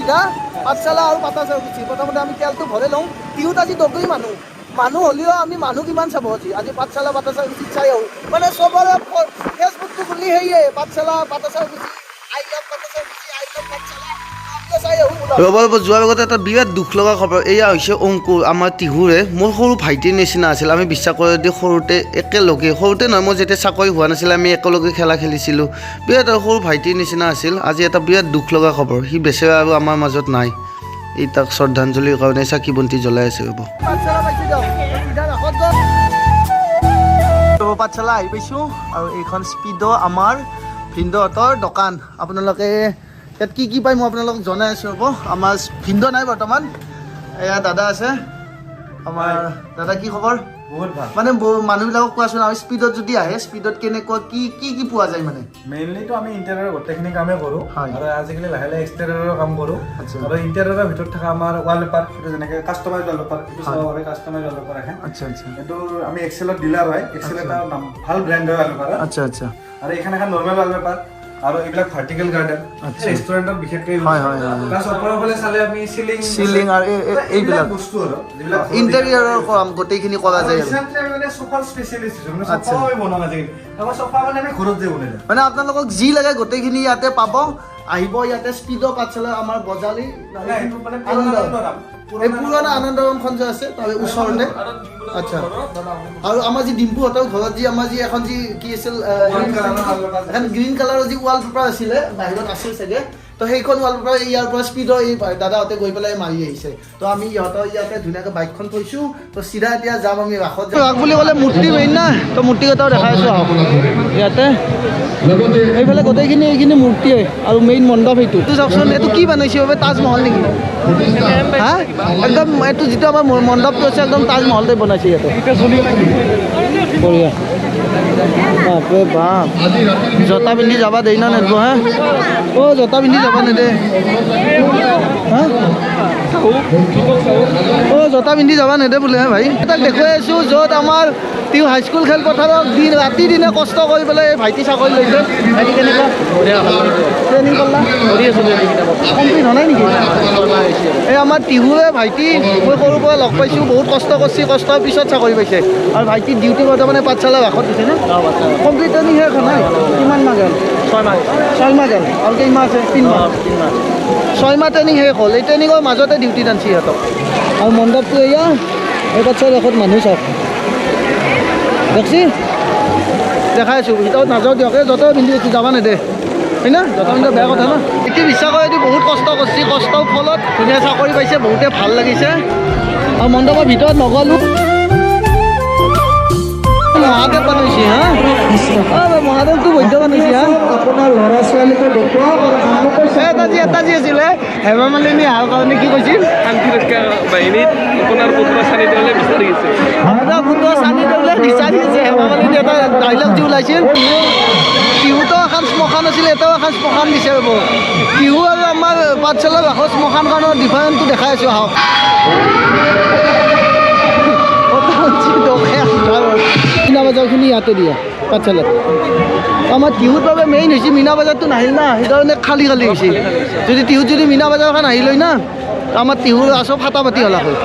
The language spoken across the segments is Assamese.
সুবিধা পাঠশালা আৰু পাতাচাৰ গুচি প্ৰথমতে আমি তেলটো ভৰাই লওঁ টিহুত আজি দগৰি মানুহ হ'লেও আমি মানুহ কিমান চাব আজি পাঠশালা পাতাচাৰ গুচি চাই আহোঁ মানে চবৰে ফেচবুকটো খুলি সেয়ে পাঠশালা পাতাচাৰ গুচি আই লাভ পাতাচাৰ গুচি আই লাভ পাঠশালা ৰ'ব যোৱাৰ আগতে এটা বিৰাট দুখ লগা খবৰ এয়া হৈছে অংকুৰ আমাৰ টিহুৰে মোৰ সৰু ভাইটিৰ নিচিনা আছিল আমি বিশ্বাস কৰি দি সৰুতে একেলগে সৰুতে নহয় মই যেতিয়া চাকৰি হোৱা নাছিলে আমি একেলগে খেলা খেলিছিলোঁ বিৰাট সৰু ভাইটিৰ নিচিনা আছিল আজি এটা বিৰাট দুখ লগা খবৰ সি বেচেৰা আৰু আমাৰ মাজত নাই এই তাক শ্ৰদ্ধাঞ্জলিৰ কাৰণে চাকি বন্তি জ্বলাই আছে ৰ'ব পাঠশালা আহি পাইছোঁ আৰু এইখন স্পীডো আমাৰ ভিন্দহঁতৰ দোকান আপোনালোকে ইয়াত কি পাই মই আপোনালোকক জনাই আছোঁ ৰ'ব আমাৰ ভিন্দ নাই বৰ্তমান এয়া দাদা আছে আমাৰ দাদা কি খবৰ বহুত ভাল মানে মানুহবিলাকক কোৱাচোন আমি স্পীডত যদি আহে স্পীডত কেনেকুৱা কি পোৱা যায় মানে মেইনলিটো আমি ইণ্টেৰিয়ৰৰ গোটেইখিনি কামেই কৰোঁ হয়। আৰু আজিকালি লাহে লাহে এক্সটেৰিয়ৰৰ কাম কৰোঁ আৰু ইণ্টেৰিয়ৰৰ ভিতৰত থকা আমাৰ ৱালপেপাৰ সেইটো যেনেকৈ কাষ্টমাইজ ৱালপেপাৰ এইটো চাব পাৰে কাষ্টমাইজ ৱালপেপাৰ আহে আচ্ছা এইটো আমি এক্সেলত ডিলাৰ হয় এক্সেল এটা ভাল ব্ৰেণ্ড হয় ৱালপেপাৰ আচ্ছা আচ্ছা আৰু এইখন এখন নৰ্মেল ৱালপেপাৰ আৰু এইবিলাক ভাৰ্টিকেল গাৰ্ডেন ৰেষ্টুৰেণ্টত বিশেষকৈ প্লাছ ওপৰৰ ফালে চালে আমি চিলিং আৰু এইবিলাক বস্তু আৰু যিবিলাক ইণ্টেৰিয়ৰৰ কাম গোটেইখিনি কৰা যায় আৰু ৰিচেণ্টলি আমি মানে চফাৰ স্পেচিয়েলিষ্ট হৈছোঁ মানে চফা আমি বনাওঁ আজিকালি আমাৰ চফা মানে আমি ঘৰত যে বনাই যাওঁ মানে আপোনালোকক যি লাগে গোটেইখিনি ইয়াতে পাব আহিব ইয়াতে স্পীডৰ পাঠশালা আমাৰ গজালি এই পুৰণা আনন্দৰামখন যে আছে তাৰ ওচৰতে আচ্ছা আৰু আমাৰ যি ডিম্পুহঁতৰ ঘৰত যি আমাৰ যি এখন যি কি আছিল এখন গ্ৰীণ কালাৰৰ যি ৱালপেপাৰ আছিলে বাহিৰত আছিল চাগে তো সেইখন ৱালপেপাৰ ইয়াৰ পৰা স্পীডৰ এই দাদাহঁতে গৈ পেলাই মাৰি আহিছে তো আমি ইহঁতৰ ইয়াতে ধুনীয়াকৈ বাইকখন থৈছোঁ তো চিধা এতিয়া যাম আমি ৰাসত ৰাস বুলি ক'লে মূৰ্তি মেইন না তো মূৰ্তিকেইটাও দেখাই আছোঁ আহক ইয়াতে এইফালে গোটেইখিনি এইখিনি মূৰ্তিয়ে আৰু মেইন মণ্ডপ এইটো চাওকচোন এইটো কি বনাইছে বাবে তাজমহল নেকি হা একদম এইটো যিটো আমাৰ মণ্ডপটো আছে একদম তাজমহল টাইপ বনাইছে ইয়াতে বঢ়িয়া বাপৰে বাপ জোতা পিন্ধি যাবা দেই না নেদব হা অ' জোতা পিন্ধি যাবা নেদে হা অ' জোতা পিন্ধি যাবা নেদে বোলে হে ভাই তাক দেখুৱাই আছোঁ য'ত আমাৰ তেওঁ হাইস্কুল খেলপথাৰত ৰাতি দিনে কষ্ট কৰি পেলাই ভাইটি চাকৰি লৈছে ভাইটি কেনেকুৱা ট্ৰেইনিং কৰলা কৰি আছোঁ কমপ্লিট হোৱা নাই নেকি এই আমাৰ টিহুৰে ভাইটি মই সৰুৰ পৰা লগ পাইছোঁ বহুত কষ্ট কৰিছে কষ্টৰ পিছত চাকৰি পাইছে আৰু ভাইটি ডিউটি বৰ্তমানে পাঠশালা ৰাসত দিছে নে কমপ্লিট ট্ৰেইনিং শেষ হোৱা নাই কিমান মাহ গ'ল 6 মাহ গ'ল আৰু কেইমাহ আছে 3 মাহ 6 মাহ ট্ৰেইনিং শেষ হ'ল এই ট্ৰেইনিঙৰ মাজতে ডিউটি টানছি সিহঁতক আৰু মণ্ডপটো এয়া এই পাঠশালা ৰাসত মানুহ চাওক দেখছি দেখাই আছোঁ ভিতৰত নাযাওঁ দিয়ক এই য'ত পিন্ধি যাবা নেদে হয় না য'ত পিন্ধি বেয়া কথা ন এতিয়া বিশ্বাস কৰে বহুত কষ্ট কৰিছে কষ্টৰ ফলত ধুনীয়া চাকৰি পাইছে বহুতে ভাল লাগিছে আৰু মণ্ডপৰ ভিতৰত নগ'লোঁ মহাদেৱ বনাইছে হা মহাদেৱটো বৈদ্য বনাইছে হা আপোনাৰ ল'ৰা ছোৱালীকো দেখুৱাওক এটা যি আছিলে হেমা মালিনী অহাৰ কাৰণে কি কৈছিল শান্তিৰক্ষা বাহিনীত আপোনাৰ পুত্ৰ চানি দেউলে বিচাৰি আছে পুত্ৰ চানি দেউলে বিচাৰি আছে হেমা মালিনী এটা ডাইলগ যি ওলাইছিল টিহুতো এখন শ্মশান আছিলে এটাও এখন শ্মশান দিছে ৰ'ব টিহু আৰু আমাৰ পাঠশালাৰ ৰাসৰ শ্মশানখনৰ ডিফাৰেঞ্চটো দেখাই আছোঁ আহক মীনা বজাৰখিনি ইয়াতে দিয়া পাঠশালাত আমাৰ টিহুৰ বাবে মেইন হৈছে মীনা বজাৰটো নাহিল না সেইকাৰণে খালী হৈছে যদি টিহুত যদি মীনা বজাৰখন আহিল হয় না আমাৰ টিহুৰ আচল ফাটা পাতি হ'লা হয়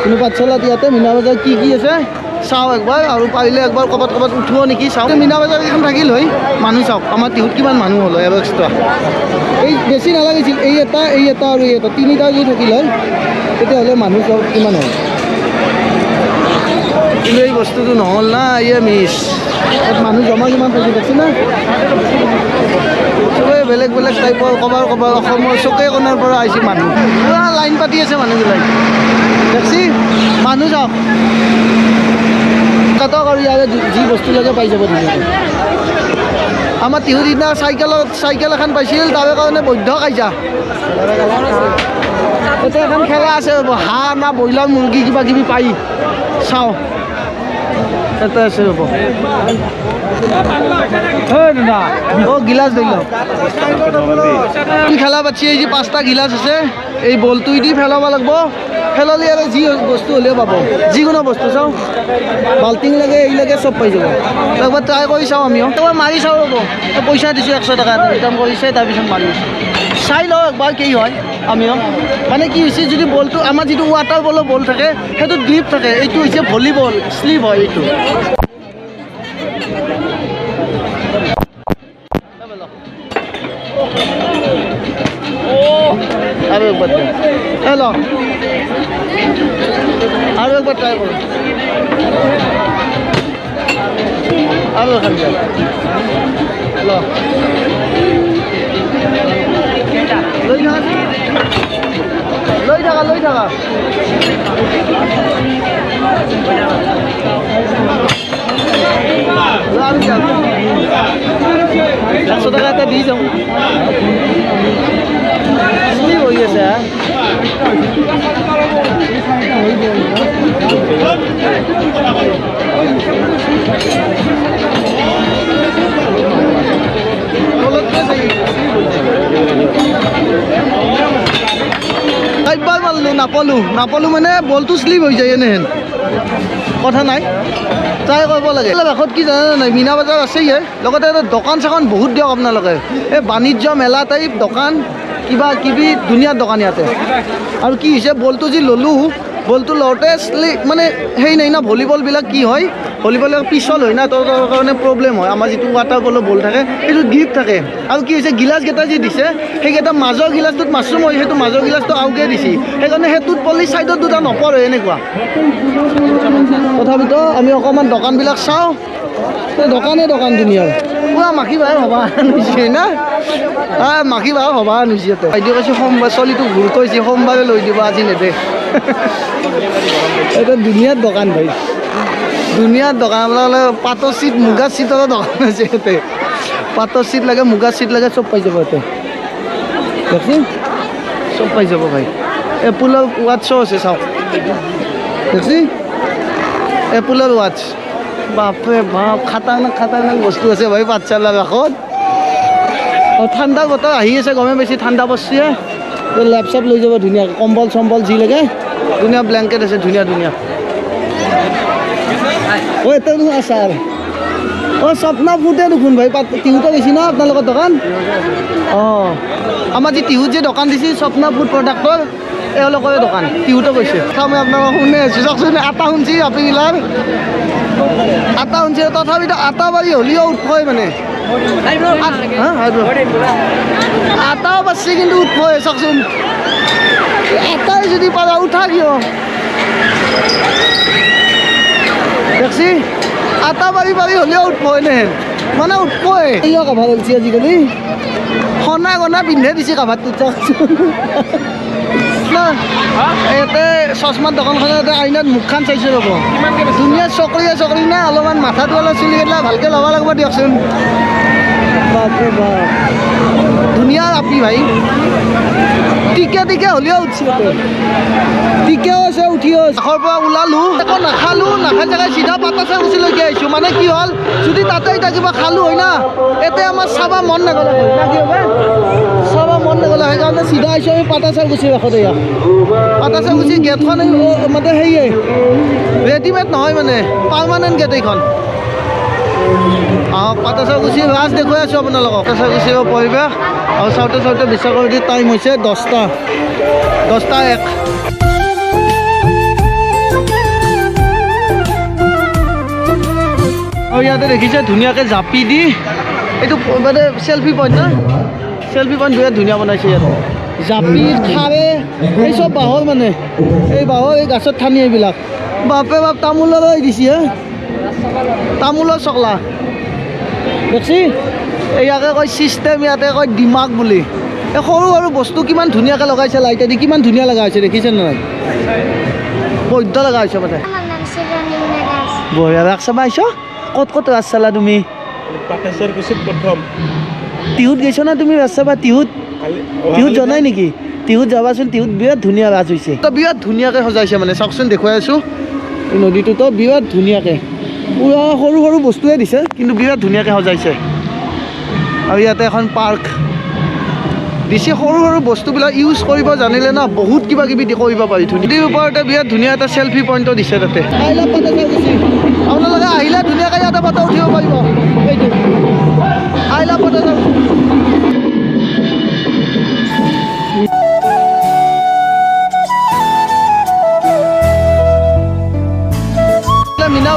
কিন্তু পাঠশালাত ইয়াতে মীনা বজাৰ কি আছে চাওঁ একবাৰ আৰু পাৰিলে একবাৰ ক'ৰবাত উঠোঁ নেকি চাওঁ মীনা বজাৰ এখন থাকিল হয় মানুহ চাওক আমাৰ টিহুত কিমান মানুহ হ'ল হয় এক্সট্ৰা এই বেছি নালাগিছিল এই এটা আৰু এই এটা তিনিটা যদি থাকিল হয় তেতিয়াহ'লে মানুহ চাওক কিমান হ'ল কিন্তু এই বস্তুটো নহ'ল না ইয়ে মিছ তাত মানুহ জমা কিমান পাইছে দেখছি না চবেই বেলেগ টাইপৰ ক'বাৰ অসমৰ চকে কোণাৰ পৰা আহিছে মানুহ পুৰা লাইন পাতি আছে মানুহবিলাক দেখছি মানুহ যাওক কাটক আৰু ইয়াৰে যি বস্তু লাগে পাই যাব ধুনীয়াকৈ আমাৰ টিহুৰ দিনা চাইকেল এখন পাইছিল তাৰ কাৰণে বৈধ কাইজা এতিয়া এখন খেলা আছে হাঁহ না ব্ৰইলাৰ মুৰ্গী কিবা কিবি পাই চাওঁ এটা আছে ৰ'ব অঁ গিলাচ ধৰি লওক খেলা পাতিছে এই যে 5টা গিলাচ আছে এই বলটো দি পেলাব লাগিব পেলালে আৰু যি বস্তু হ'লেও পাব যিকোনো বস্তু চাওঁ বাল্টিং লাগে এই লাগে চব পাই যাব একবাৰ ট্ৰাই কৰি চাওঁ আমিও একবাৰ মাৰি চাওঁ ৰ'ব পইচা দিছোঁ 100 টকা ৰিটাৰ্ণ কৰিছে তাৰপিছত মাৰি চাই লওঁ একবাৰ কি হয় আমিও মানে কি হৈছে যদি বলটো আমাৰ যিটো ৱাটাৰ বলৰ বল থাকে সেইটোত গ্ৰিপ থাকে এইটো হৈছে ভলীবল শ্লিপ হয় এইটো আৰু একবাৰ হেল্ল' আৰু একবাৰ ট্ৰাই কৰোঁ আৰু এখন হেল্ল' লৈ থাকা আৰু 100 টকা এটা দি যাওঁ কি হৈ আছে একবাৰ মাৰিলোঁ নাপালোঁ মানে বলটো শ্লিপ হৈ যায় এনেহেন কথা নাই ট্ৰাই কৰিব লাগে শেষত কি জানে নাই মীনা বজাৰ আছেই লগতে দোকান চোকান বহুত দিয়ক আপোনালোকে এই বাণিজ্য মেলা টাইপ দোকান কিবা কিবি ধুনীয়া দোকান ইয়াতে আৰু কি হৈছে বলটো যি ল'লোঁ বলটো লওঁতে মানে সেই নাই না ভলীবলবিলাক কি হয় ভলীবলবিলাক পিছল হয় না তাৰ কাৰণে প্ৰব্লেম হয় আমাৰ যিটো ৱাটাৰ বলৰ বল থাকে সেইটো গ্ৰিপ থাকে আৰু কি হৈছে গিলাচকেইটা যি দিছে সেইকেইটা মাজৰ গিলাচটোত মাছৰুম হয় সেইটো মাজৰ গিলাচটো আউকে দিছে সেইকাৰণে সেইটোত পলি ছাইডত দুটা নপৰে এনেকুৱা তথাপিতো আমি অকণমান দোকানবিলাক চাওঁ দোকান ধুনীয়া পুৰা মাখি বাই ভবা নিছে না মাখি বাই ভবা নিছে বাইদেউ কৈছে সোমবাৰ চলিটো ভুল কৰিছে সোমবাৰে লৈ দিব আজি নেদে এটা ধুনীয়া দোকান ভাই ধুনীয়া দোকান আপোনালোকে পাটৰ চিট মুগা চিটৰো দোকান আছে ইয়াতে পাটৰ চিট লাগে মুগা চিট লাগে চব পাই যাব ইয়াতে দেখি চব পাই যাব ভাই এপোলৰ ৱাটছো আছে চাওক দেখি এপোলৰ ৱাটছ বাপৰে বাপ খাতাৰনাক বস্তু আছে ভাই পাঠশালাৰ কাষত ঠাণ্ডা বতৰ আহি আছে গমে বেছি ঠাণ্ডা পৰছে লেপটপ লৈ যাব ধুনীয়াকৈ কম্বল চম্বল যি লাগে ধুনীয়া ব্লেংকেট আছে ধুনীয়া অ' এটা দেখোন আচাৰ অ' স্বপ্না ফুটে দেখোন ভাই টিহুতে গৈছি না আপোনালোকৰ দোকান অঁ আমাৰ যি টিহুত যে দোকান দিছে স্বপ্না ফুড প্ৰডাক্টৰ এওঁলোকৰে দোকান টিহুতে গৈছে মই আপোনালোকক শুনি আছোঁ চাওকচোন আটা শুনছি আপেগিলাৰ আটা শুনছি তথাপিতো আটা বাৰী হ'লেও উঠবই মানে আটাও বাচছে কিন্তু উঠবই চাওকচোন আটাই যদি পাৰা উঠা কিয় দেখছি আটা বাৰী হ'লেও উঠবই নেহেন মানে উঠবই এইয়া কাভাৰ হৈছে আজিকালি সনা গনা পিন্ধে দিছে কাভাৰটোত চাওকচোন ইয়াতে চশমাৰ দোকানখনত আইনাত মুখখন চাইছোঁ ৰ'ব ধুনীয়া চকৰি না অলপমান মাথাটো অলপ চুলি কেইটা ভালকৈ ল'ব লাগিব দিয়কচোন বাপৰে বাপ ধুনীয়া আপি ভাই টিকে হ'লেও উঠছে টিকেও আছে উঠিও কাষৰ পৰা ওলালোঁ একো নাখালোঁ নাখাই জেগাই চিধা পাতাচাকুছিলৈকে আহিছোঁ মানে কি হ'ল যদি তাতে এতিয়া কিবা খালোঁ হয় না এতিয়া আমাৰ চাব মন নগ'লে চাব মন নগ'লে সেইকাৰণে চিধা আহিছোঁ আমি পাতাচাকুছি কাষতে ইয়াত পাতাচাকুছি গেটখন মানে সেয়ে ৰেডিমেড নহয় মানে পাৰ্মানেণ্ট গেট এইখন পাতাচাকুছি ৰাজ দেখুৱাই আছোঁ আপোনালোকক পাতাচাকুছিৰ পৰিৱেশ আৰু চাওঁতে বিশ্বাস কৰি দি টাইম হৈছে 10টা 1 আৰু ইয়াতে দেখিছে ধুনীয়াকৈ জাপি দি এইটো মানে চেল্ফি পইণ্ট না চেল্ফি পইণ্ট বিৰাট ধুনীয়া বনাইছে ইয়াতে জাপি খাৰে এই চব বাঁহৰ মানে এই বাঁহৰ এই গাছত ঠানি এইবিলাক বাপে বাপ তামোলৰ দিছে হে তামোলৰ চকলা দেখছি ইয়াকে কয় চিষ্টেম ইয়াতে কয় দিমাগ বুলি এই সৰু বস্তু কিমান ধুনীয়াকৈ লগাইছে লাইটেদি কিমান ধুনীয়া লগা হৈছে দেখিছে নাই বৈদ্য লগা হৈছে মানে বঢ়িয়া ৰাস চাব আহিছ ক'ত ৰাস চালা তুমি টিহুত গৈছ না তুমি ৰাস চাবা টিহুত জনাই নেকি টিহুত যাবাচোন টিহুত বিৰাট ধুনীয়া ৰাস হৈছে তো বিৰাট ধুনীয়াকৈ সজাইছে মানে চাওকচোন দেখুৱাই আছোঁ এই নদীটোতো বিৰাট ধুনীয়াকৈ পুৰা সৰু বস্তুৱে দিছে কিন্তু বিৰাট ধুনীয়াকৈ সজাইছে আৰু ইয়াতে এখন পাৰ্ক দিছে সৰু বস্তুবিলাক ইউজ কৰিব জানিলে না বহুত কিবা কিবি কৰিব পাৰি নদীৰ ওপৰতে বিৰাট ধুনীয়া এটা চেল্ফি পইণ্টো দিছে তাতে আপোনালোকে আহিলে ধুনীয়াকৈ ইয়াতে ফটো উঠিব পাৰিব এইটো আইলা ফটো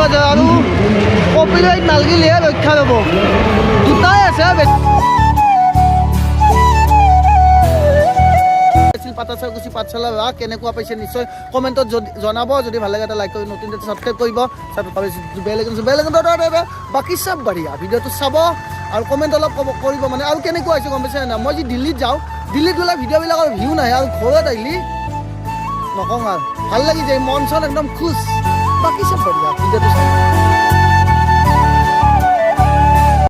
বাজাৰ আৰু কপিৰাইট নালগিলেহে ৰক্ষা পাব দুটাই আছে পাতাচাৰকুছি পাঠশালা ৰাস কেনেকুৱা পাইছে নিশ্চয় কমেণ্টত জনাব যদি ভাল লাগে এটা লাইক কৰি নতুন ছাবস্ক্ৰাইব কৰিব বাকী চব বঢ়িয়া ভিডিঅ'টো চাব আৰু কমেণ্ট অলপ কৰিব মানে আৰু কেনেকুৱা হৈছে গম পাইছে না মই যদি দিল্লীত যাওঁ দিল্লীত গ'লে ভিডিঅ'বিলাকৰ ভিউ নাহে আৰু ঘৰত আহিলি নকওঁ আৰু ভাল লাগি যায় মন চন একদম খুচ বাকী চব বঢ়িয়া ভিডিঅ'টো চাব